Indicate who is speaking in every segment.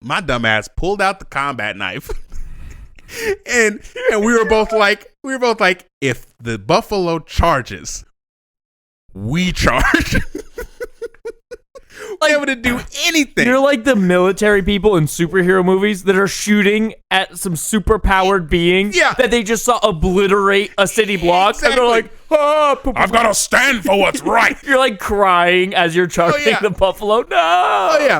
Speaker 1: my dumb ass pulled out the combat knife. and we were both like, if the buffalo charges, we charge. Like, able to do anything.
Speaker 2: You're like the military people in superhero movies that are shooting at some super powered being that they just saw obliterate a city block. Exactly. And they're like,
Speaker 1: I've got to stand for what's right.
Speaker 2: You're like crying as you're charging the buffalo. No.
Speaker 1: Oh, yeah.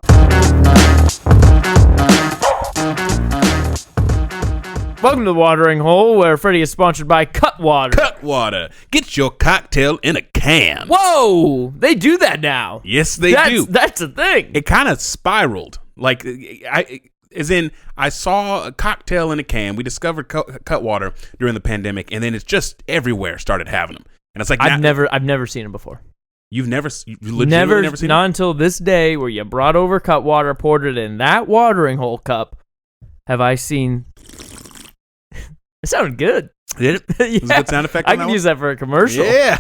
Speaker 2: Welcome to the Watering Hole, where Freddie is sponsored by Cutwater.
Speaker 1: Cutwater. Get your cocktail in a can.
Speaker 2: Whoa! They do that now.
Speaker 1: Yes, they do.
Speaker 2: That's a thing.
Speaker 1: It kind of spiraled. Like, I saw a cocktail in a can. We discovered Cutwater during the pandemic, and then it's just everywhere started having them. And it's like
Speaker 2: I've never seen them before.
Speaker 1: You've never seen them?
Speaker 2: Not until this day where you brought over Cutwater, poured it in that watering hole cup, have I seen. It sounded good.
Speaker 1: Did it?
Speaker 2: Yeah.
Speaker 1: It was a good sound effect on
Speaker 2: I can use that for a commercial.
Speaker 1: Yeah.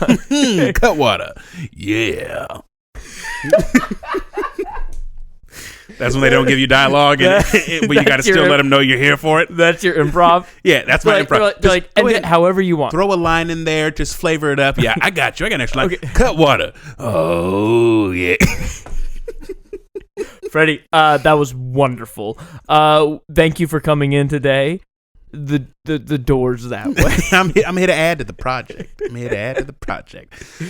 Speaker 1: Cutwater. Yeah. That's when they don't give you dialogue, but you got to still let them know you're here for it.
Speaker 2: That's your improv?
Speaker 1: Yeah, that's my improv.
Speaker 2: Like, end it however you want.
Speaker 1: Throw a line in there. Just flavor it up. Yeah, I got you. I got an extra line. Okay. Cutwater. Oh, yeah.
Speaker 2: Freddie, that was wonderful. Thank you for coming in today. The door's that way.
Speaker 1: I'm here to add to the project.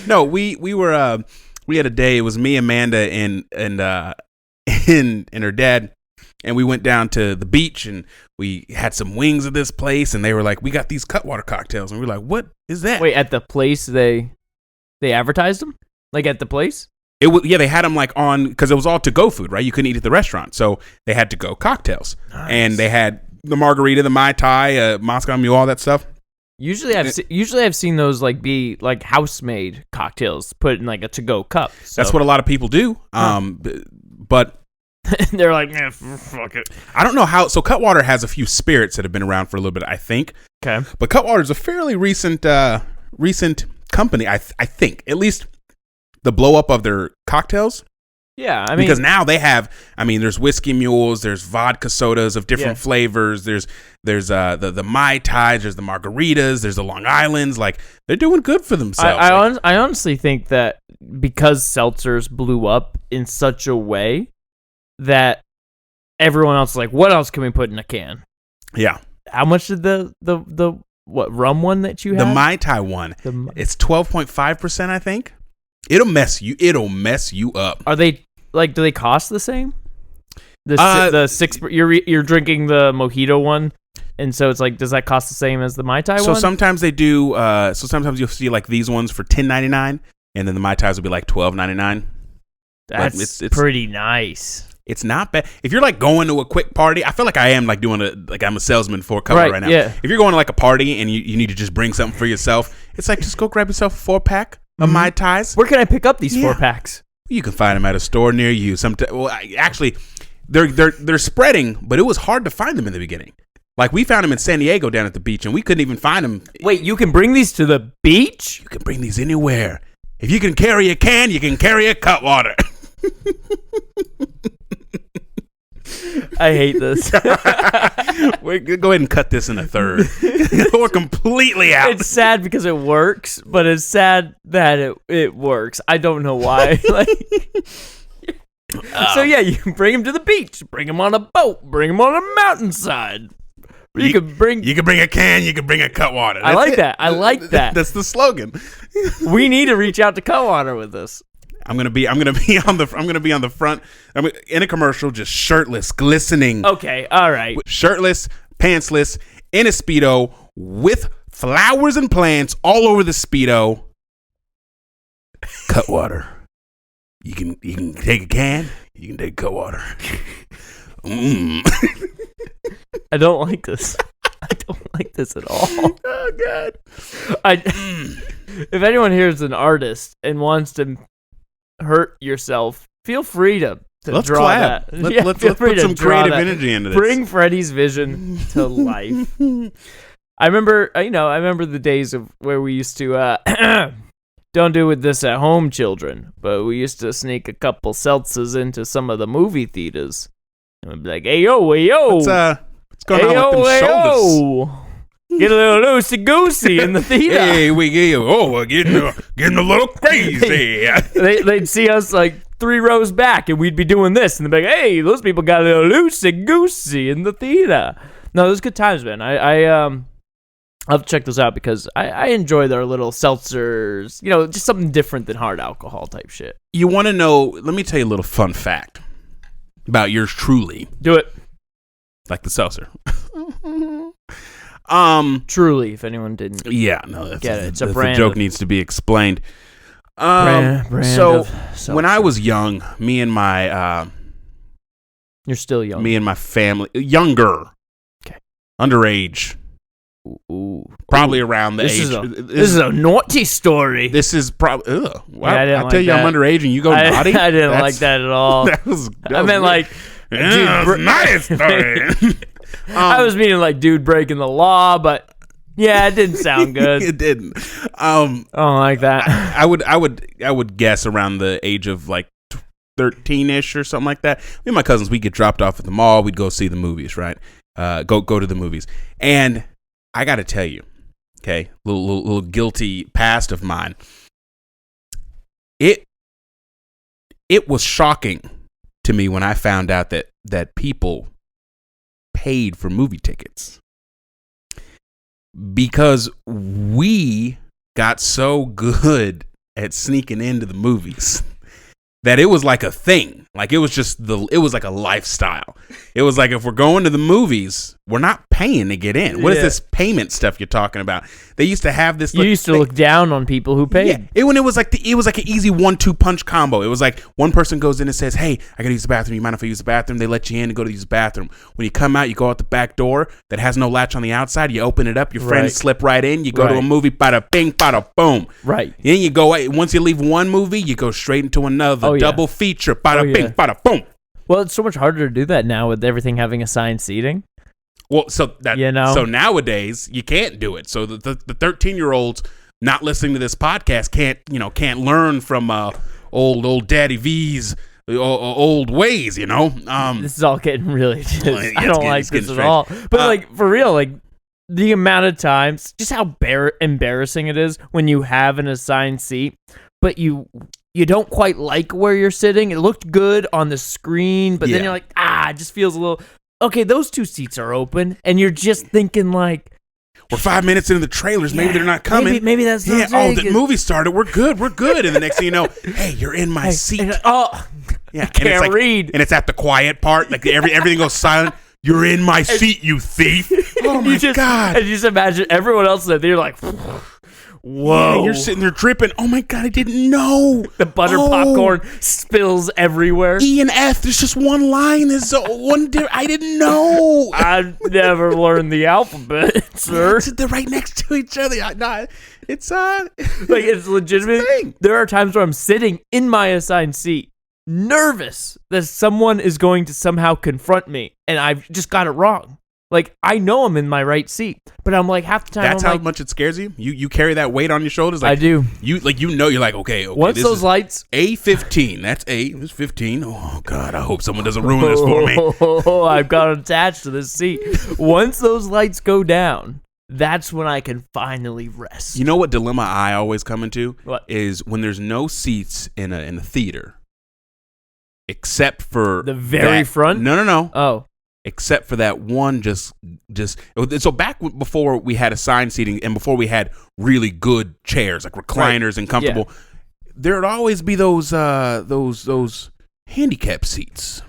Speaker 1: No, we had a day. It was me, Amanda, and her dad, and we went down to the beach and we had some wings at this place, and they were like, "We got these Cutwater cocktails," and we were like, "What is that?"
Speaker 2: Wait, at the place they advertised them? Like at the place?
Speaker 1: They had them like on, because it was all to-go food, right? You couldn't eat at the restaurant, so they had to-go cocktails. Nice. And they had the margarita, the Mai Tai, Moscow Mule, all that stuff.
Speaker 2: Usually I've seen those like be like house-made cocktails put in like a to-go cup. So.
Speaker 1: That's what a lot of people do. But
Speaker 2: they're like, fuck it.
Speaker 1: I don't know how. So Cutwater has a few spirits that have been around for a little bit, I think.
Speaker 2: Okay.
Speaker 1: But Cutwater is a fairly recent company, I think. At least the blow up of their cocktails.
Speaker 2: Yeah, I mean,
Speaker 1: because now they have. I mean, there's whiskey mules, there's vodka sodas of different flavors. There's the Mai Tais, there's the margaritas, there's the Long Islands. Like, they're doing good for themselves.
Speaker 2: I honestly think that because seltzers blew up in such a way that everyone else is like, what else can we put in a can?
Speaker 1: Yeah.
Speaker 2: How much did the rum one that you had?
Speaker 1: The Mai Tai one. It's 12.5%, I think. It'll mess you up.
Speaker 2: Are they like? Do they cost the same? The six. You're drinking the mojito one, and so it's like, does that cost the same as the Mai Tai one?
Speaker 1: So sometimes they do. So sometimes you'll see like these ones for $10.99, and then the Mai Tais will be like $12.99.
Speaker 2: That's it's pretty nice.
Speaker 1: It's not bad. If you're like going to a quick party, I feel like I am like I'm a salesman for a couple right now.
Speaker 2: Yeah.
Speaker 1: If you're going to like a party and you need to just bring something for yourself, it's like, just go grab yourself a 4-pack of Mai Tais.
Speaker 2: Where can I pick up these 4-packs?
Speaker 1: You can find them at a store near you. Actually, they're spreading, but it was hard to find them in the beginning. Like, we found them in San Diego down at the beach, and we couldn't even find them.
Speaker 2: Wait, you can bring these to the beach?
Speaker 1: You can bring these anywhere. If you can carry a can, you can carry a Cutwater.
Speaker 2: I hate this.
Speaker 1: Go ahead and cut this in a third. We're completely out.
Speaker 2: It's sad because it works, but it's sad that it works. I don't know why. So yeah, you can bring them to the beach, bring them on a boat, bring them on a mountainside. You can bring
Speaker 1: a can, you can bring a Cutwater.
Speaker 2: I like that.
Speaker 1: That's the slogan.
Speaker 2: We need to reach out to Cutwater with this.
Speaker 1: I'm gonna be on the front. I'm in a commercial, just shirtless, glistening.
Speaker 2: Okay, all right.
Speaker 1: Shirtless, pantsless, in a Speedo with flowers and plants all over the Speedo. Cutwater. You can take a can. You can take Cutwater.
Speaker 2: I don't like this. I don't like this at all.
Speaker 1: Oh God.
Speaker 2: If anyone here is an artist and wants to hurt yourself, feel free to
Speaker 1: let's
Speaker 2: draw
Speaker 1: collab.
Speaker 2: that.
Speaker 1: Let's put some creative energy into this.
Speaker 2: Bring Freddie's vision to life. I remember the days of where we used to don't do with this at home, children, but we used to sneak a couple seltzers into some of the movie theaters And we'd be like, hey, yo,
Speaker 1: What's going on with them shoulders?
Speaker 2: Get a little loosey-goosey in the theater.
Speaker 1: Hey, we're getting a little crazy.
Speaker 2: They'd see us like 3 rows back, and we'd be doing this, and they'd be like, hey, those people got a little loosey-goosey in the theater. No, those good times, man. I'll have to check those out because I enjoy their little seltzers, just something different than hard alcohol type shit.
Speaker 1: You want to know, let me tell you a little fun fact about yours truly.
Speaker 2: Do it.
Speaker 1: Like the seltzer.
Speaker 2: Truly, if anyone didn't
Speaker 1: get it.
Speaker 2: It's a brand.
Speaker 1: The joke needs to be explained.
Speaker 2: Brand
Speaker 1: so
Speaker 2: of
Speaker 1: when I was young, me and my
Speaker 2: you're still young.
Speaker 1: Me and my family, younger,
Speaker 2: okay,
Speaker 1: underage, probably around the age.
Speaker 2: This is a naughty story.
Speaker 1: This is probably. Wow,
Speaker 2: I
Speaker 1: tell you, I'm underage, and you go naughty.
Speaker 2: I didn't like that at all. I meant like,
Speaker 1: nice story.
Speaker 2: I was meaning like dude breaking the law, but yeah, it didn't sound good.
Speaker 1: It didn't.
Speaker 2: I don't like that.
Speaker 1: I would guess around the age of like 13-ish or something like that. Me and my cousins, we'd get dropped off at the mall. We'd go see the movies, right? Go to the movies. And I got to tell you, okay, little guilty past of mine. It was shocking to me when I found out that people paid for movie tickets because we got so good at sneaking into the movies that it was like a thing. Like it was like a lifestyle. It was like, if we're going to the movies, we're not paying to get in. What is this payment stuff you're talking about? They used to have this.
Speaker 2: You used to look down on people who paid.
Speaker 1: Yeah, it was like an easy 1-2 punch combo. It was like one person goes in and says, "Hey, I gotta use the bathroom. You mind if I use the bathroom?" They let you in and go to use the bathroom. When you come out, you go out the back door that has no latch on the outside. You open it up. Your friends slip right in. You go to a movie. Bada bing, bada boom.
Speaker 2: Right.
Speaker 1: Then you go. Once you leave one movie, you go straight into another. Double feature. Bada bing, bada boom.
Speaker 2: Well, it's so much harder to do that now with everything having assigned seating.
Speaker 1: Well, so nowadays you can't do it. So the 13-year-olds not listening to this podcast can't learn from old Daddy V's old ways.
Speaker 2: This is all getting really. I don't like this at all. But like for real, like the amount of times, just how embarrassing it is when you have an assigned seat, but you don't quite like where you're sitting. It looked good on the screen, but then you're like, it just feels a little. Okay, those 2 seats are open, and you're just thinking like,
Speaker 1: we're 5 minutes into the trailers. Maybe they're not coming.
Speaker 2: Maybe that's not
Speaker 1: the movie started. We're good. And the next thing you know, hey, you're in my seat.
Speaker 2: I can't read.
Speaker 1: And it's at the quiet part. Like everything goes silent. You're in my seat, you thief. Oh my God.
Speaker 2: And you just imagine everyone else there. They're like, whoa.
Speaker 1: Yeah, you're sitting there dripping. Oh my God, I didn't know.
Speaker 2: The butter popcorn spills everywhere.
Speaker 1: E and F, there's just one line. There's I didn't know.
Speaker 2: I've never learned the alphabet, sir.
Speaker 1: They're right next to each other. It's
Speaker 2: legitimate. There are times where I'm sitting in my assigned seat, nervous that someone is going to somehow confront me, and I've just got it wrong. Like, I know I'm in my right seat, but I'm like, half the time
Speaker 1: that's how much it scares you? You carry that weight on your shoulders? Like,
Speaker 2: I do.
Speaker 1: You're like, okay.
Speaker 2: Once those lights...
Speaker 1: A15. That's A. It was 15. Oh, God, I hope someone doesn't ruin this for me.
Speaker 2: Oh, I've got attached to this seat. Once those lights go down, that's when I can finally rest.
Speaker 1: You know what dilemma I always come into?
Speaker 2: What?
Speaker 1: Is when there's no seats in a theater, except for...
Speaker 2: The very front?
Speaker 1: No.
Speaker 2: Oh.
Speaker 1: Except for that one, so back before we had assigned seating and before we had really good chairs like recliners and comfortable, there'd always be those handicapped seats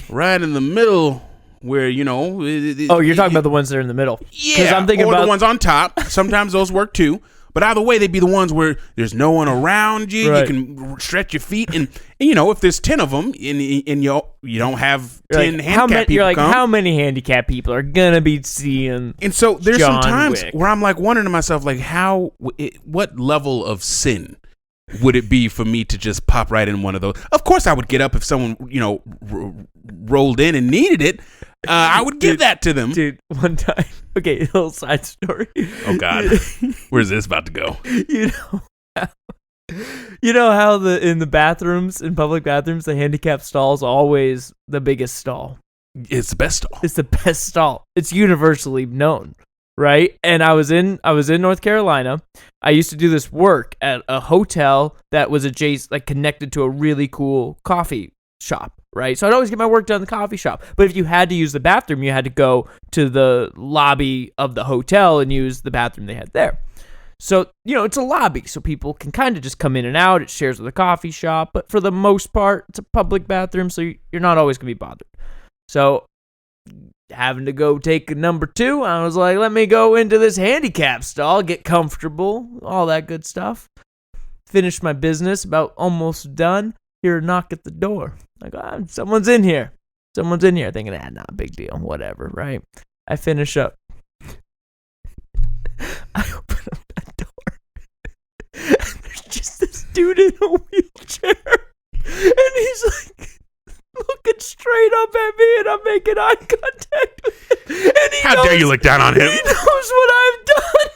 Speaker 1: right in the middle where you're talking
Speaker 2: about the ones that are in the middle.
Speaker 1: Yeah,
Speaker 2: I'm thinking
Speaker 1: or
Speaker 2: about
Speaker 1: the ones on top. Sometimes those work too. But either way, they'd be the ones where there's no one around you. Right. You can stretch your feet, and if there's 10 of them, and you don't have 10 handicapped people come.
Speaker 2: How many handicapped people are gonna be seeing?
Speaker 1: And so there's
Speaker 2: John
Speaker 1: some times
Speaker 2: Wick.
Speaker 1: where I'm like wondering to myself, like, what level of sin would it be for me to just pop right in one of those? Of course, I would get up if someone rolled in and needed it. I would give that to them.
Speaker 2: Dude, one time. Okay, a little side story.
Speaker 1: Oh, God. Where's this about to go?
Speaker 2: You know how in the bathrooms, in public bathrooms, the handicapped stall is always the biggest stall.
Speaker 1: It's the best stall.
Speaker 2: It's the best stall. It's universally known, right? And I was in North Carolina. I used to do this work at a hotel that was adjacent, like connected to a really cool coffee shop, right? So I'd always get my work done in the coffee shop. But if you had to use the bathroom, you had to go to the lobby of the hotel and use the bathroom they had there. So, it's a lobby, so people can kind of just come in and out. It shares with a coffee shop, but for the most part, it's a public bathroom, so you're not always going to be bothered. So, having to go take a number 2, I was like, let me go into this handicap stall, get comfortable, all that good stuff. Finish my business, about almost done. Hear a knock at the door. I go, someone's in here. Someone's in here. Thinking, not a big deal, whatever, right? I finish up. I open up that door. And there's just this dude in a wheelchair. And he's like looking straight up at me, and I'm making eye contact with him. And
Speaker 1: How dare you look down on him?
Speaker 2: He knows what I've done.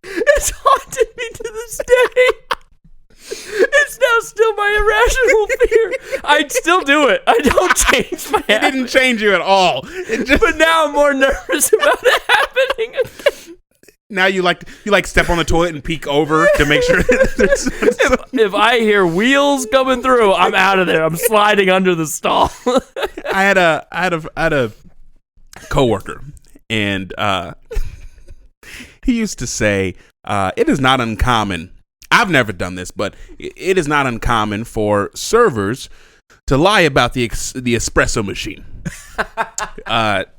Speaker 2: It's haunted me to this day. It's now still my irrational fear. I'd still do it. I don't change my habit.
Speaker 1: It didn't change you at all.
Speaker 2: But now I'm more nervous about it happening again.
Speaker 1: Now you step on the toilet and peek over to make sure.
Speaker 2: If I hear wheels coming through, I'm out of there. I'm sliding under the stall.
Speaker 1: I had a coworker, and he used to say, it is not uncommon. I've never done this, but it is not uncommon for servers to lie about the espresso machine.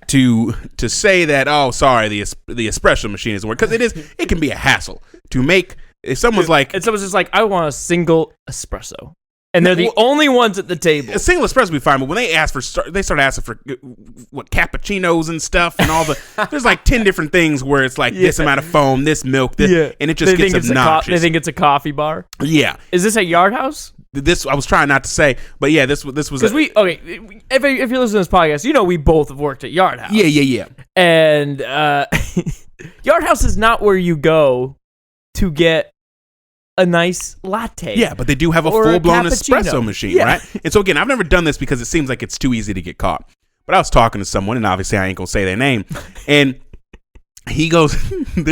Speaker 1: To say that, oh, sorry, the espresso machine isn't working, because it can be a hassle to make. If someone's
Speaker 2: just like, I want a single espresso. And they're the only ones at the table.
Speaker 1: A single espresso would be fine, but when they start asking for what cappuccinos and stuff and all there's like 10 different things where it's like this amount of foam, this milk, this, and it just gets obnoxious.
Speaker 2: They think it's a coffee bar.
Speaker 1: Yeah.
Speaker 2: Is this at Yard House?
Speaker 1: This I was trying not to say, but yeah, this was
Speaker 2: because if you're listening to this podcast, we both have worked at Yard House.
Speaker 1: Yeah.
Speaker 2: And Yard House is not where you go to get a nice latte.
Speaker 1: Yeah, but they do have a full-blown espresso machine, right? And so again, I've never done this because it seems like it's too easy to get caught. But I was talking to someone, and obviously I ain't gonna say their name, and he goes, he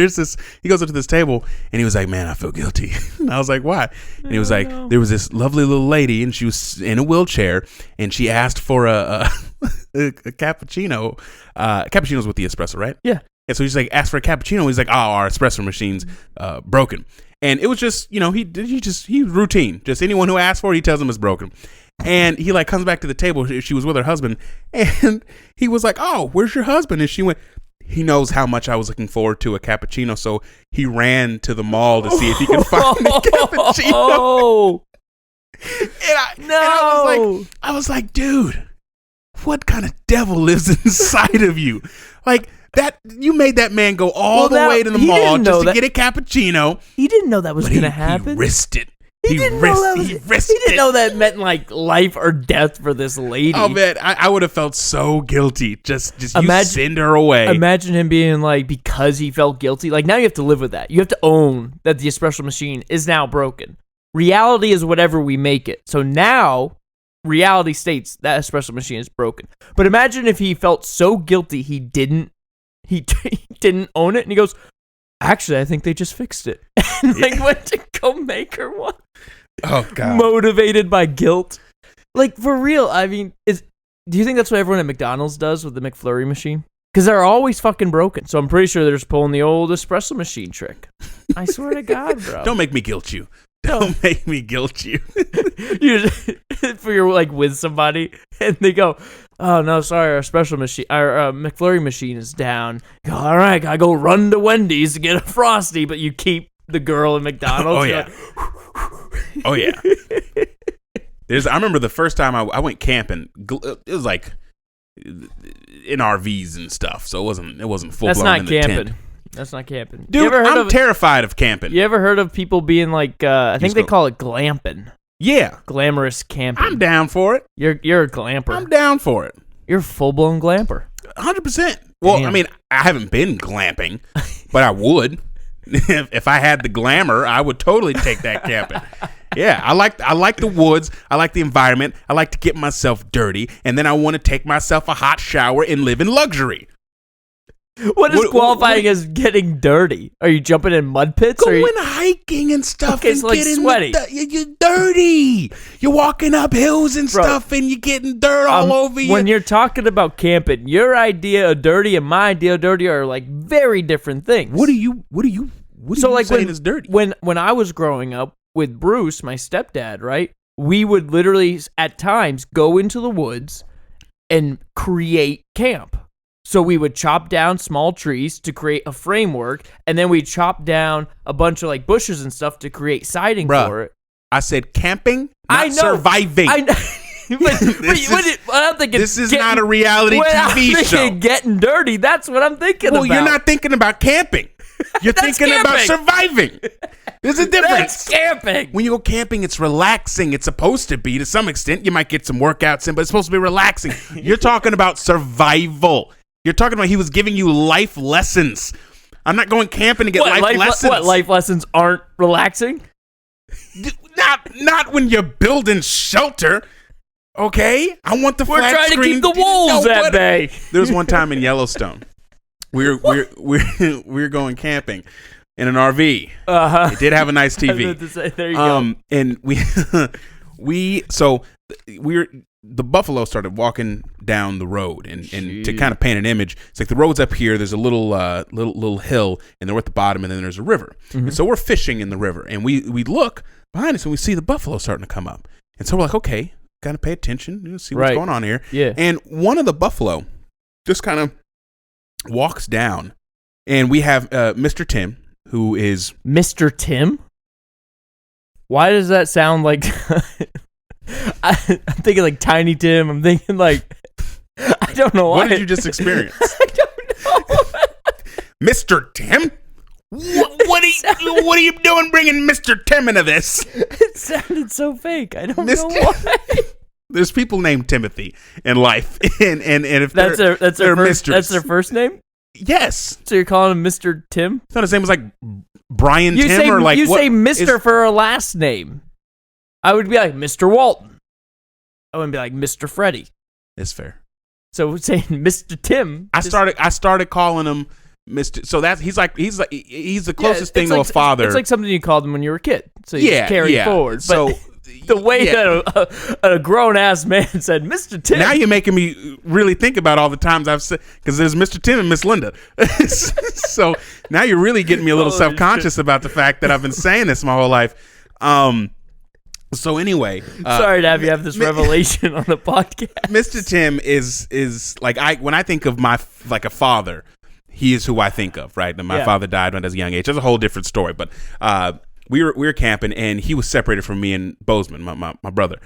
Speaker 1: goes up to this table, and he was like, man, I feel guilty. And I was like, why? And he was like, there was this lovely little lady, and she was in a wheelchair, and she asked for a cappuccino. Cappuccino's with the espresso, right?
Speaker 2: Yeah.
Speaker 1: And so he's like, asked for a cappuccino. He's like, oh, our espresso machine's broken. And it was just, he routine. Just anyone who asks for it, he tells them it's broken. And he like comes back to the table. She was with her husband, and he was like, oh, where's your husband? And she went, he knows how much I was looking forward to a cappuccino, so he ran to the mall to see if he could find a cappuccino. And I was like, dude, what kind of devil lives inside of you? Like, that you made that man go all the way to the mall just to get a cappuccino.
Speaker 2: He didn't know that was going to happen.
Speaker 1: He risked it.
Speaker 2: He didn't know that meant like life or death for this lady.
Speaker 1: Oh man, I would have felt so guilty. Just send her away.
Speaker 2: Imagine him being like, because he felt guilty. Like, now you have to live with that. You have to own that the espresso machine is now broken. Reality is whatever we make it. So now reality states that espresso machine is broken. But imagine if he felt so guilty he didn't own it, and he goes, actually, I think they just fixed it. And like went to go make her one.
Speaker 1: Oh god.
Speaker 2: Motivated by guilt. Like, for real, I mean, do you think that's what everyone at McDonald's does with the McFlurry machine? Because they're always fucking broken. So I'm pretty sure th're just pulling the old espresso machine trick. I swear to God, bro.
Speaker 1: Don't make me guilt you. Don't make me guilt you.
Speaker 2: For you're like with somebody and they go, oh no, sorry, our special machine, our McFlurry machine is down. You go, all right, I go run to Wendy's to get a Frosty, but you keep the girl at McDonald's.
Speaker 1: Oh yeah. Oh yeah. I remember the first time I went camping. It was like in RVs and stuff, so it wasn't full blown.
Speaker 2: That's not
Speaker 1: in the
Speaker 2: camping.
Speaker 1: Tent.
Speaker 2: That's not camping.
Speaker 1: Dude, I'm terrified of camping.
Speaker 2: You ever heard of people being like, I think they call it glamping.
Speaker 1: Yeah.
Speaker 2: Glamorous camping.
Speaker 1: I'm down for it.
Speaker 2: You're a glamper.
Speaker 1: I'm down for it.
Speaker 2: You're a full-blown glamper.
Speaker 1: 100%. Well, damn. I mean, I haven't been glamping, but I would. if I had the glamour, I would totally take that camping. Yeah, I like the woods. I like the environment. I like to get myself dirty, and then I want to take myself a hot shower and live in luxury.
Speaker 2: What is qualifying as getting dirty? Are you jumping in mud pits?
Speaker 1: Going hiking and stuff.
Speaker 2: Okay,
Speaker 1: and
Speaker 2: so like sweaty.
Speaker 1: You're dirty. You're walking up hills and stuff, and you're getting dirt all over you.
Speaker 2: When you're talking about camping, your idea of dirty and my idea of dirty are like very different things.
Speaker 1: What are you saying is dirty?
Speaker 2: When I was growing up with Bruce, my stepdad, right? We would literally at times go into the woods and create camp. So we would chop down small trees to create a framework, and then we'd chop down a bunch of like bushes and stuff to create siding for it.
Speaker 1: I said camping, not surviving.
Speaker 2: I know.
Speaker 1: This is not a reality TV show.
Speaker 2: Getting dirty, that's what I'm thinking about.
Speaker 1: Well, you're not thinking about camping. You're thinking about surviving. There's a difference.
Speaker 2: That's camping.
Speaker 1: When you go camping, it's relaxing. It's supposed to be to some extent. You might get some workouts in, but it's supposed to be relaxing. You're talking about survival. You're talking about he was giving you life lessons. I'm not going camping to get life lessons.
Speaker 2: What, life lessons aren't relaxing?
Speaker 1: Not when you're building shelter. Okay? I want the flat screen.
Speaker 2: We're trying to keep the wolves at bay.
Speaker 1: There was one time in Yellowstone. We're going camping in an RV. It did have a nice TV.
Speaker 2: There you go.
Speaker 1: And the buffalo started walking down the road, and to kind of paint an image, it's like the road's up here. There's a little hill, and they're at the bottom, and then there's a river. Mm-hmm. And so we're fishing in the river, and we look behind us, and we see the buffalo starting to come up. And so we're like, okay, got to pay attention, see what's going on here.
Speaker 2: Yeah.
Speaker 1: And one of the buffalo just kind of walks down, and we have Mr. Tim, who is
Speaker 2: Mr. Tim. Why does that sound like? I'm thinking like Tiny Tim. I'm thinking like I don't know why.
Speaker 1: What did you just experience?
Speaker 2: I don't know.
Speaker 1: Mr. Tim? What are you doing bringing Mr. Tim into this?
Speaker 2: It sounded so fake. I don't know why.
Speaker 1: There's people named Timothy in life, and if
Speaker 2: that's their first name.
Speaker 1: Yes.
Speaker 2: So you're calling him Mr. Tim?
Speaker 1: It's not the same as like Brian Tim
Speaker 2: say,
Speaker 1: or like
Speaker 2: you say Mr. for a last name. I would be like Mr. Walton. I wouldn't be like Mr. Freddie.
Speaker 1: That's fair.
Speaker 2: So saying Mr. Tim.
Speaker 1: I started calling him Mr. So he's the closest thing to a father.
Speaker 2: It's like something you called him when you were a kid. So you just carry forward. But
Speaker 1: so
Speaker 2: the way that a grown ass man said Mr. Tim.
Speaker 1: Now you're making me really think about all the times I've said, because there's Mr. Tim and Miss Linda. So now you're really getting me a little self-conscious about the fact that I've been saying this my whole life. So anyway,
Speaker 2: sorry to have you have this revelation on the podcast.
Speaker 1: Mr. Tim is like when I think of my a father, he is who I think of, right? And my father died when I was a young age. That's a whole different story. But we were camping, and he was separated from me and Bozeman, my brother,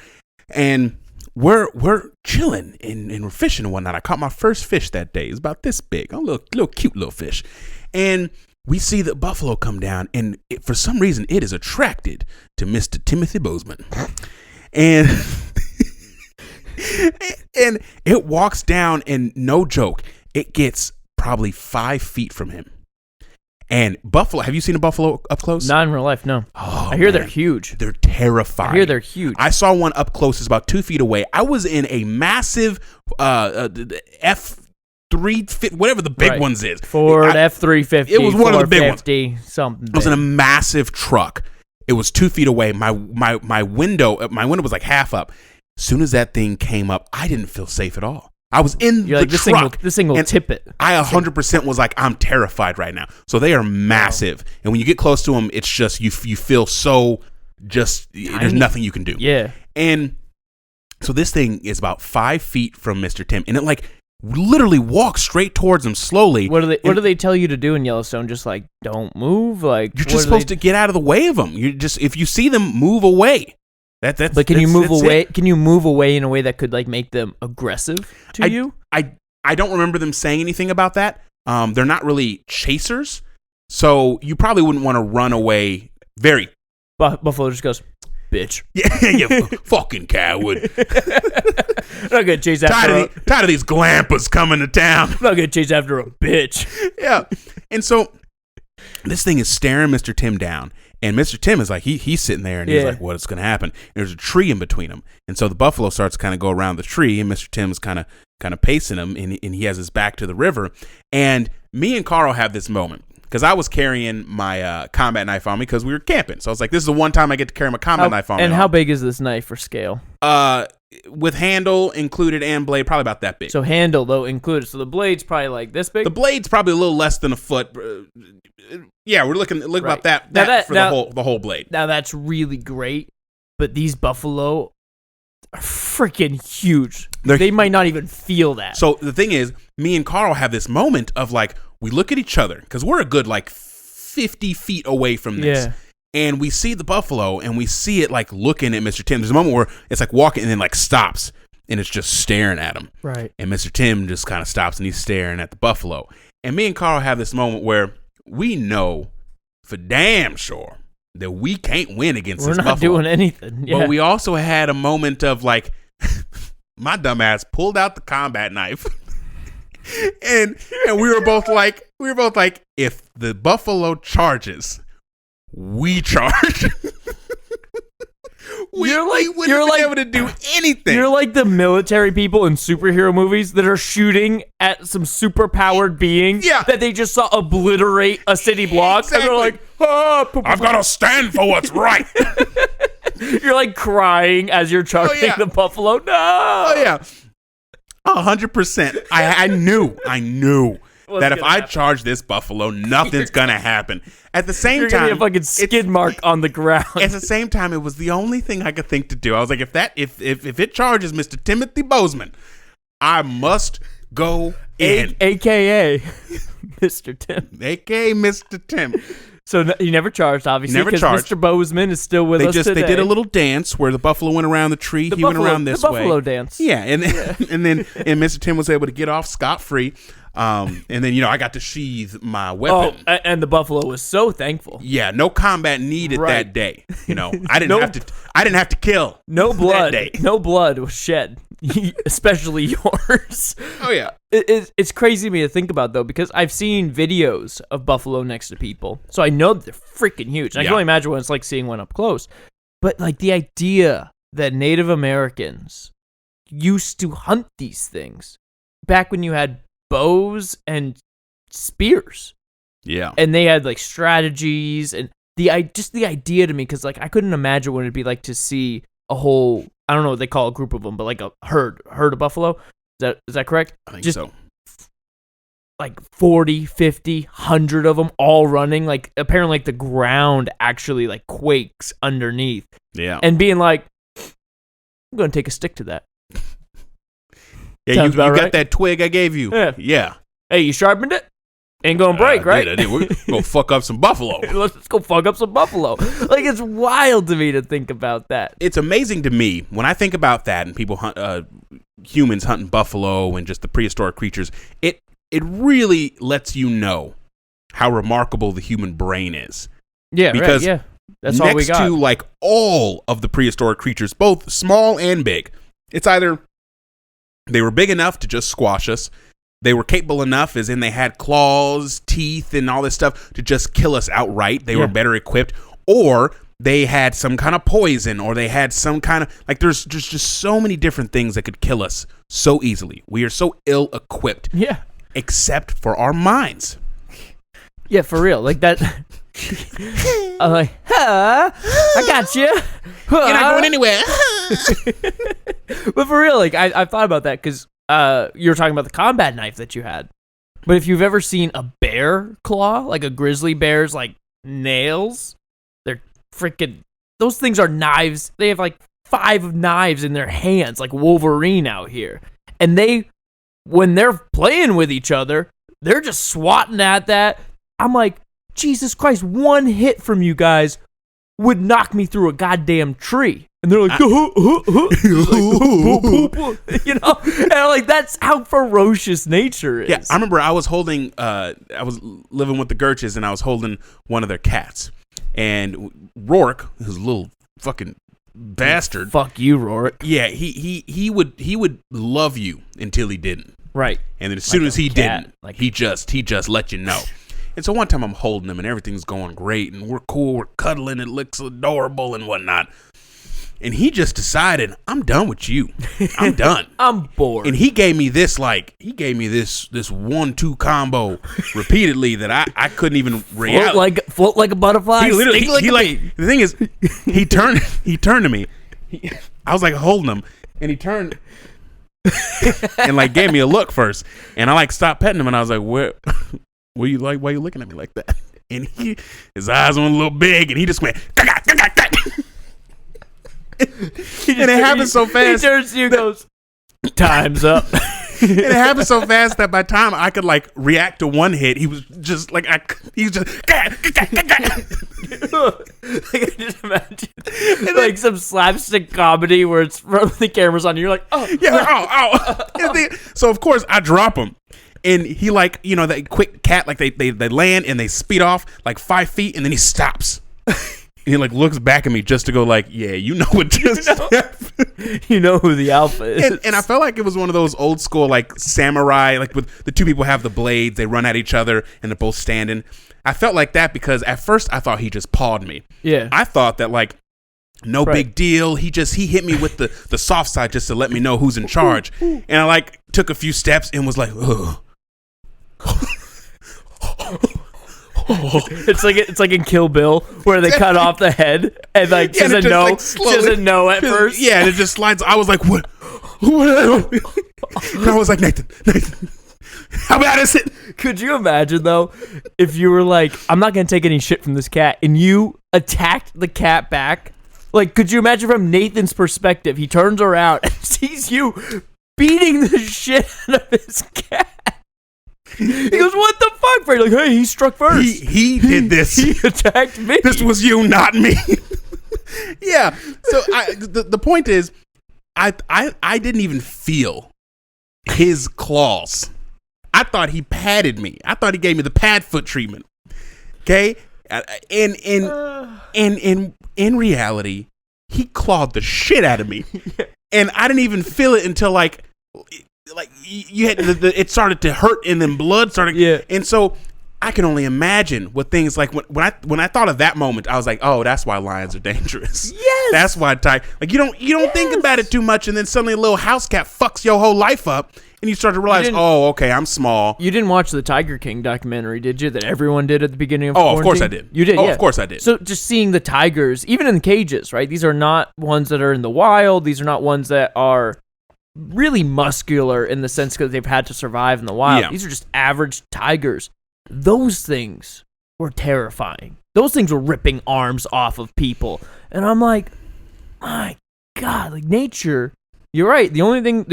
Speaker 1: and we're chilling and we're fishing and whatnot. I caught my first fish that day. It's about this big, a little cute little fish, and we see the buffalo come down, and for some reason, it is attracted to Mr. Timothy Bozeman. And and it walks down, and no joke, it gets probably 5 feet from him. And buffalo, have you seen a buffalo up close?
Speaker 2: Not in real life, no.
Speaker 1: Oh,
Speaker 2: I hear they're huge.
Speaker 1: They're terrifying.
Speaker 2: I hear they're huge.
Speaker 1: I saw one up close, it's about 2 feet away. I was in a massive F350, whatever the big ones is.
Speaker 2: Ford F350.
Speaker 1: It was one of the big ones.
Speaker 2: Something.
Speaker 1: I was in a massive truck. It was 2 feet away. My window was like half up. As soon as that thing came up, I didn't feel safe at all. I was in the truck.
Speaker 2: This thing will tip it.
Speaker 1: I 100% was like, I'm terrified right now. So they are massive. Wow. And when you get close to them, it's just, you feel so just, there's nothing you can do.
Speaker 2: Yeah.
Speaker 1: And so this thing is about 5 feet from Mr. Tim. And it like literally walks straight towards him slowly.
Speaker 2: What do they tell you to do in Yellowstone? Just like, don't move? Like,
Speaker 1: you're just supposed to get out of the way of them. You just, if you see them, move away.
Speaker 2: But can you move away? Can you move away in a way that could like make them aggressive to you?
Speaker 1: I don't remember them saying anything about that. They're not really chasers, so you probably wouldn't want to run away.
Speaker 2: Buffalo just goes, bitch.
Speaker 1: Yeah, you fucking coward.
Speaker 2: I'm not gonna chase after
Speaker 1: tired of these glampers coming to town.
Speaker 2: I'm not gonna chase after a bitch.
Speaker 1: Yeah, and so This thing is staring Mr. Tim down. And Mr. Tim is like, he's sitting there and he's like, what's going to happen? And there's a tree in between them. And so the buffalo starts to kind of go around the tree, and Mr. Tim's kind of pacing him, and he has his back to the river. And me and Carl have this moment, because I was carrying my combat knife on me because we were camping. So I was like, this is the one time I get to carry my combat knife on me.
Speaker 2: And how big is this knife for scale?
Speaker 1: With handle included and blade, probably about that big.
Speaker 2: So handle, though, included. So the blade's probably like this big?
Speaker 1: The blade's probably a little less than a foot. Yeah, we're looking right. About that for the whole blade.
Speaker 2: Now, that's really great, but these buffalo are freaking huge. They might not even feel that.
Speaker 1: So the thing is, me and Carl have this moment of like, we look at each other, because we're a good like 50 feet away from this. Yeah. And we see the buffalo, and we see it like looking at Mr. Tim. There's a moment where it's like walking and then like stops, and it's just staring at him.
Speaker 2: Right.
Speaker 1: And Mr. Tim just kind of stops, and he's staring at the buffalo. And me and Carl have this moment where we know for damn sure that we can't win against this buffalo.
Speaker 2: We're not doing anything. Yeah.
Speaker 1: But we also had a moment of like, my dumbass pulled out the combat knife. and we were both like, if the buffalo charges, we charge. we wouldn't be able to do anything.
Speaker 2: You're like the military people in superhero movies that are shooting at some superpowered being that they just saw obliterate a city block. Exactly. And they're like,
Speaker 1: I've got to stand for what's right.
Speaker 2: You're like crying as you're charging the buffalo. No.
Speaker 1: Oh, yeah. 100%. I knew that if I charge this buffalo, nothing's going to happen. At the same time,
Speaker 2: you're going to get a fucking skid mark on the ground.
Speaker 1: At the same time, it was the only thing I could think to do. I was like, if it charges Mr. Timothy Bozeman, I must go in.
Speaker 2: AKA Mr. Tim.
Speaker 1: AKA Mr. Tim.
Speaker 2: So you never charged, obviously, because Mr. Bozeman is still with us today.
Speaker 1: They did a little dance where the buffalo went around the tree. He went around this way.
Speaker 2: The buffalo dance.
Speaker 1: Yeah, and then Mr. Tim was able to get off scot-free. And then, I got to sheathe my weapon.
Speaker 2: Oh, and the buffalo was so thankful.
Speaker 1: Yeah, no combat needed that day. I didn't have to kill.
Speaker 2: No blood. That day. No blood was shed, especially yours.
Speaker 1: Oh yeah.
Speaker 2: It's crazy to me to think about, though, because I've seen videos of buffalo next to people, so I know they're freaking huge. I can only imagine what it's like seeing one up close. But like the idea that Native Americans used to hunt these things back when you had bows and spears.
Speaker 1: Yeah.
Speaker 2: And they had like strategies, and the idea to me, because like I couldn't imagine what it'd be like to see a whole, I don't know what they call a group of them, but like a herd of buffalo. Is that correct?
Speaker 1: I think so.
Speaker 2: Like 40, 50, 100 of them all running. Like apparently like the ground actually like quakes underneath.
Speaker 1: Yeah.
Speaker 2: And being like, I'm going to take a stick to that.
Speaker 1: Yeah, you got that twig I gave you. Yeah.
Speaker 2: Hey, you sharpened it? Ain't gonna break, right?
Speaker 1: I did. We're gonna fuck up some buffalo.
Speaker 2: Let's go fuck up some buffalo. Like, it's wild to me to think about that.
Speaker 1: It's amazing to me when I think about that and people hunt humans hunting buffalo and just the prehistoric creatures. It really lets you know how remarkable the human brain is.
Speaker 2: Yeah,
Speaker 1: because
Speaker 2: right, yeah. That's all we got.
Speaker 1: Next to like all of the prehistoric creatures, both small and big, it's either they were big enough to just squash us. They were capable enough, as in they had claws, teeth, and all this stuff to just kill us outright. They were better equipped. Or they had some kind of poison, or they had some kind of, like, there's just so many different things that could kill us so easily. We are so ill-equipped.
Speaker 2: Yeah.
Speaker 1: Except for our minds.
Speaker 2: Yeah, for real. Like that. I'm like, I got you.
Speaker 1: You're not going anywhere.
Speaker 2: But for real, like, I've thought about that because you were talking about the combat knife that you had. But if you've ever seen a bear claw, like a grizzly bear's like nails, they're freaking, those things are knives. They have like 5 knives in their hands, like Wolverine out here. And when they're playing with each other, they're just swatting at that. I'm like, Jesus Christ, one hit from you guys would knock me through a goddamn tree. And they're like, you know, and I'm like, that's how ferocious nature is.
Speaker 1: Yeah, I remember I was holding, I was living with the Gerches, and I was holding one of their cats. And Rourke, who's a little fucking bastard.
Speaker 2: Fuck you, Rourke.
Speaker 1: Yeah, he would love you until he didn't.
Speaker 2: Right.
Speaker 1: And then as soon as he didn't, like he just let you know. And so one time I'm holding him and everything's going great and we're cool, we're cuddling, it looks adorable and whatnot. And he just decided, I'm done with you. I'm done.
Speaker 2: I'm bored.
Speaker 1: And he gave me this 1-2 combo repeatedly that I couldn't even react.
Speaker 2: Float like a butterfly.
Speaker 1: He literally, the thing is, he turned to me. I was like holding him, and he turned and like gave me a look first, and I like stopped petting him, and I was like, why are you looking at me like that? And his eyes went a little big, and he just went. And it happened so fast.
Speaker 2: He turns to you and goes, time's up.
Speaker 1: And it happened so fast that by the time I could like react to one hit, he was just like, he was just.
Speaker 2: I can just imagine like some slapstick comedy where it's from the camera's on you. You're like, oh.
Speaker 1: Yeah, oh. So of course I drop him. And he like, that quick cat, like they land and they speed off like 5 feet and then he stops. And he like looks back at me just to go like, yeah, you know what just happened.
Speaker 2: You know who the alpha is.
Speaker 1: And I felt like it was one of those old school like samurai, like with the two people have the blades, they run at each other and they're both standing. I felt like that because at first I thought he just pawed me.
Speaker 2: Yeah.
Speaker 1: I thought that like no big deal. He hit me with the soft side just to let me know who's in charge. And I like took a few steps and was like, ugh.
Speaker 2: It's like in Kill Bill where they cut off the head and like she doesn't know. She doesn't know at first.
Speaker 1: Yeah, and it just slides. I was like, what? And I was like, Nathan, how bad is it?
Speaker 2: Could you imagine though if you were like, I'm not gonna take any shit from this cat, and you attacked the cat back? Like, could you imagine from Nathan's perspective? He turns around and sees you beating the shit out of his cat. He goes, what the fuck, Freddie? Like, hey, he struck first.
Speaker 1: He did this.
Speaker 2: He attacked me.
Speaker 1: This was you, not me. Yeah. So the point is, I didn't even feel his claws. I thought he patted me. I thought he gave me the pad foot treatment. Okay. And in reality, he clawed the shit out of me, and I didn't even feel it until like you had it started to hurt and then blood started.
Speaker 2: Yeah.
Speaker 1: And so I can only imagine what things like when I thought of that moment, I was like, oh, that's why lions are dangerous.
Speaker 2: Yes.
Speaker 1: That's why you don't think about it too much, and then suddenly a little house cat fucks your whole life up, and you start to realize, oh, okay, I'm small.
Speaker 2: You didn't watch the Tiger King documentary, did you? That everyone did at the beginning of
Speaker 1: quarantine?
Speaker 2: Of
Speaker 1: course I did.
Speaker 2: You did,
Speaker 1: yeah.
Speaker 2: Of
Speaker 1: course I did.
Speaker 2: So just seeing the tigers, even in cages, right? These are not ones that are in the wild. These are not ones that are really muscular in the sense that they've had to survive in the wild. Yeah. These are just average tigers. Those things were terrifying. Those things were ripping arms off of people. And I'm like, my God, like nature, you're right. The only thing,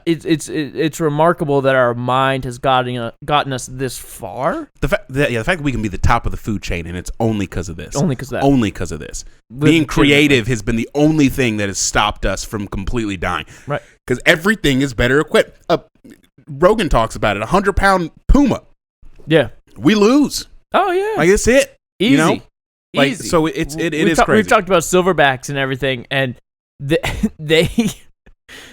Speaker 2: it's remarkable that our mind has gotten us this far.
Speaker 1: The fact that we can be the top of the food chain, and it's only because of this.
Speaker 2: Only because of that.
Speaker 1: Only because of this. Being creative has been the only thing that has stopped us from completely dying.
Speaker 2: Right.
Speaker 1: Because everything is better equipped. Rogan talks about it. 100-pound puma.
Speaker 2: Yeah.
Speaker 1: We lose.
Speaker 2: Oh yeah.
Speaker 1: Like it's it.
Speaker 2: Easy.
Speaker 1: You know? Like
Speaker 2: Easy.
Speaker 1: so it is crazy.
Speaker 2: We've talked about silverbacks and everything, and they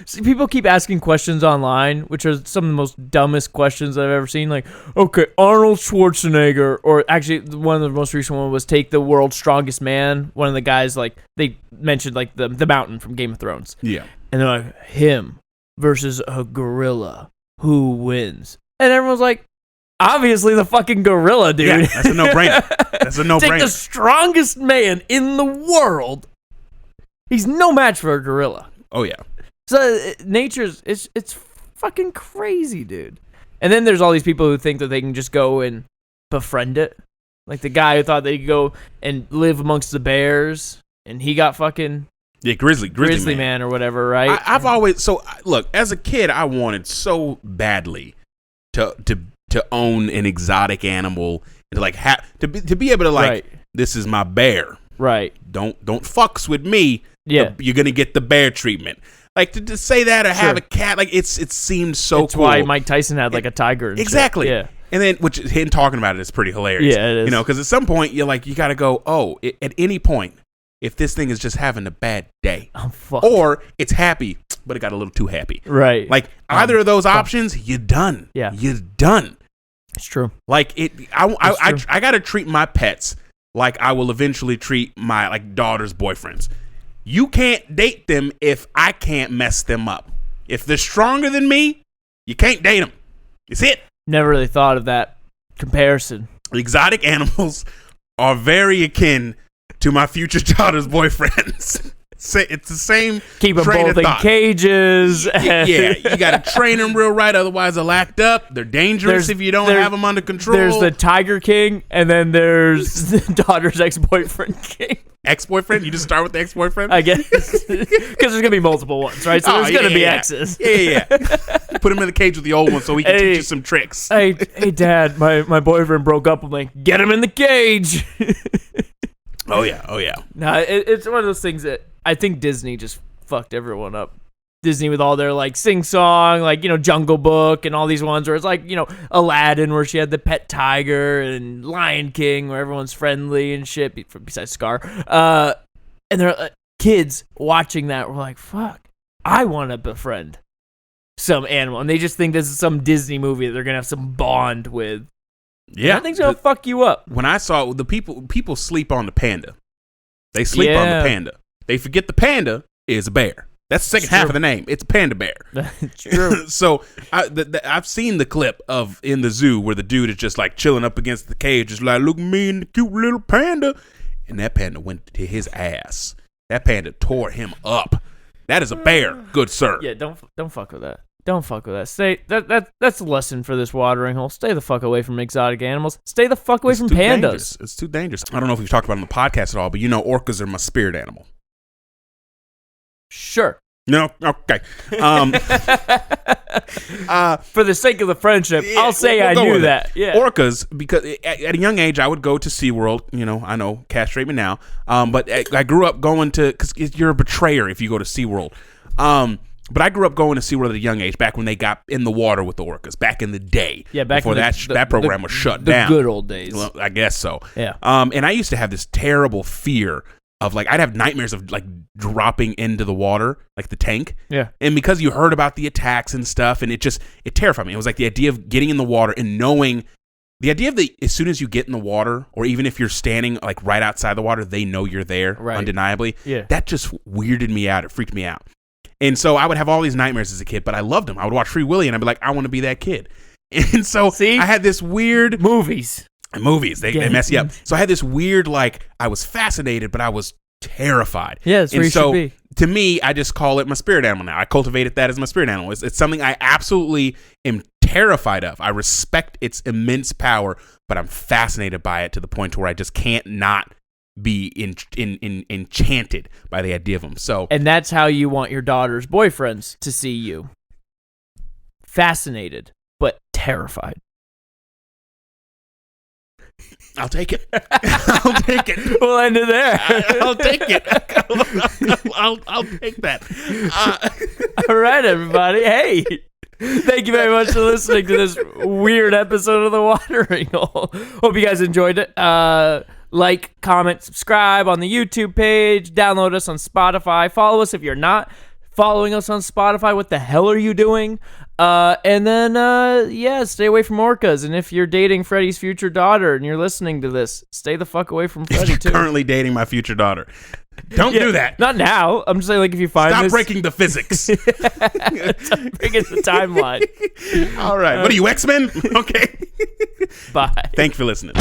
Speaker 2: see, people keep asking questions online, which are some of the most dumbest questions I've ever seen. Like, okay, Arnold Schwarzenegger, or actually one of the most recent one was take the world's strongest man. One of the guys, like they mentioned, like the mountain from Game of Thrones.
Speaker 1: Yeah.
Speaker 2: And they're like, him versus a gorilla, who wins? And everyone's like, obviously the fucking gorilla, dude.
Speaker 1: Yeah, that's a no-brainer.
Speaker 2: Take the strongest man in the world. He's no match for a gorilla.
Speaker 1: Oh yeah.
Speaker 2: So nature's it's fucking crazy, dude. And then there's all these people who think that they can just go and befriend it. Like the guy who thought they could go and live amongst the bears, and he got fucking grizzly man or whatever, right?
Speaker 1: I've always look, as a kid, I wanted so badly to own an exotic animal and to like to be able to like, right. This is my bear,
Speaker 2: right?
Speaker 1: Don't fucks with me.
Speaker 2: Yeah,
Speaker 1: you're gonna get the bear treatment. Like to say that or have a cat, like it seemed so
Speaker 2: It's
Speaker 1: cool.
Speaker 2: That's why Mike Tyson had like a tiger. And
Speaker 1: exactly.
Speaker 2: Shit. Yeah.
Speaker 1: And then, which him talking about it is pretty hilarious.
Speaker 2: Yeah, it is.
Speaker 1: You know, because at some point you're like, you got to go. Oh, at any point, if this thing is just having a bad day, or it's happy, but it got a little too happy,
Speaker 2: right?
Speaker 1: Like either of those options, you're done.
Speaker 2: Yeah,
Speaker 1: you're done.
Speaker 2: It's true.
Speaker 1: Like I gotta treat my pets like I will eventually treat my like daughter's boyfriends. You can't date them if I can't mess them up. If they're stronger than me, you can't date them. It's it.
Speaker 2: Never really thought of that comparison.
Speaker 1: Exotic animals are very akin to my future daughter's boyfriends. It's the same.
Speaker 2: Keep them both in cages.
Speaker 1: Yeah, you got to train them real right, otherwise they'll act up. They're dangerous if you don't have them under control.
Speaker 2: There's the Tiger King, and then there's the daughter's ex-boyfriend king.
Speaker 1: Ex-boyfriend? You just start with the ex-boyfriend?
Speaker 2: I guess. Because there's going to be multiple ones, right? So there's going to be exes.
Speaker 1: Yeah. Put him in the cage with the old one so he can teach you some tricks.
Speaker 2: Hey, Dad, my boyfriend broke up with me. Get him in the cage.
Speaker 1: Oh, yeah.
Speaker 2: No, it's one of those things that I think Disney just fucked everyone up. Disney with all their like sing song, like, you know, Jungle Book and all these ones where it's like, you know, Aladdin where she had the pet tiger, and Lion King where everyone's friendly and shit, besides Scar. And they're kids watching that were like, fuck, I want to befriend some animal. And they just think this is some Disney movie that they're going to have some bond with.
Speaker 1: Yeah.
Speaker 2: I think it's going to fuck you up.
Speaker 1: When I saw the people sleep on the panda. They sleep on the panda. They forget the panda is a bear. That's the second half of the name. It's a panda bear.
Speaker 2: That's true.
Speaker 1: So I've seen the clip of in the zoo where the dude is just like chilling up against the cage, just like, look at me and the cute little panda. And that panda went to his ass. That panda tore him up. That is a bear, good sir.
Speaker 2: Yeah, don't fuck with that. Don't fuck with that. That's a lesson for this watering hole. Stay the fuck away from exotic animals. Stay the fuck away from pandas.
Speaker 1: Dangerous. It's too dangerous. I don't know if we've talked about it on the podcast at all, but you know orcas are my spirit animal.
Speaker 2: Sure.
Speaker 1: No? Okay.
Speaker 2: For the sake of the friendship, I'll say I knew that. Yeah.
Speaker 1: Orcas, because at a young age, I would go to SeaWorld. You know, I know, castrate me now. But I grew up going to, because you're a betrayer if you go to SeaWorld. But I grew up going to SeaWorld at a young age, back when they got in the water with the orcas, back in the day.
Speaker 2: Yeah, back
Speaker 1: before that program was shut down.
Speaker 2: The good old days.
Speaker 1: Well, I guess so.
Speaker 2: Yeah.
Speaker 1: And I used to have this terrible fear of, like, I'd have nightmares of, like, dropping into the water, like the tank.
Speaker 2: Yeah.
Speaker 1: And because you heard about the attacks and stuff, and it terrified me. It was like the idea of getting in the water and knowing, the idea of as soon as you get in the water, or even if you're standing, like, right outside the water, they know you're there, undeniably.
Speaker 2: Yeah.
Speaker 1: That just weirded me out. It freaked me out. And so I would have all these nightmares as a kid, but I loved them. I would watch Free Willy, and I'd be like, I want to be that kid. And so I had this weird...
Speaker 2: Movies,
Speaker 1: they mess you up. So I had this weird, like, I was fascinated, but I was terrified.
Speaker 2: Yeah, that's where you should be.
Speaker 1: To me, I just call it my spirit animal now. I cultivated that as my spirit animal. It's something I absolutely am terrified of. I respect its immense power, but I'm fascinated by it to the point where I just can't not be enchanted by the idea of them. So,
Speaker 2: and that's how you want your daughter's boyfriends to see you. Fascinated, but terrified.
Speaker 1: I'll take it. I'll take it.
Speaker 2: We'll end it there.
Speaker 1: I'll take it. I'll take that.
Speaker 2: All right, everybody. Hey, thank you very much for listening to this weird episode of The Watering Hole. Hope you guys enjoyed it. Like, comment, subscribe on the YouTube page. Download us on Spotify. Follow us if you're not following us on Spotify. What the hell are you doing? And then, stay away from orcas. And if you're dating Freddie's future daughter and you're listening to this, stay the fuck away from Freddie, too.
Speaker 1: Currently dating my future daughter. Don't do that.
Speaker 2: Not now. I'm just saying, like, if you find
Speaker 1: Stop breaking the physics.
Speaker 2: Stop breaking the timeline.
Speaker 1: All right. What are you, X-Men? Okay.
Speaker 2: Bye.
Speaker 1: Thank you for listening.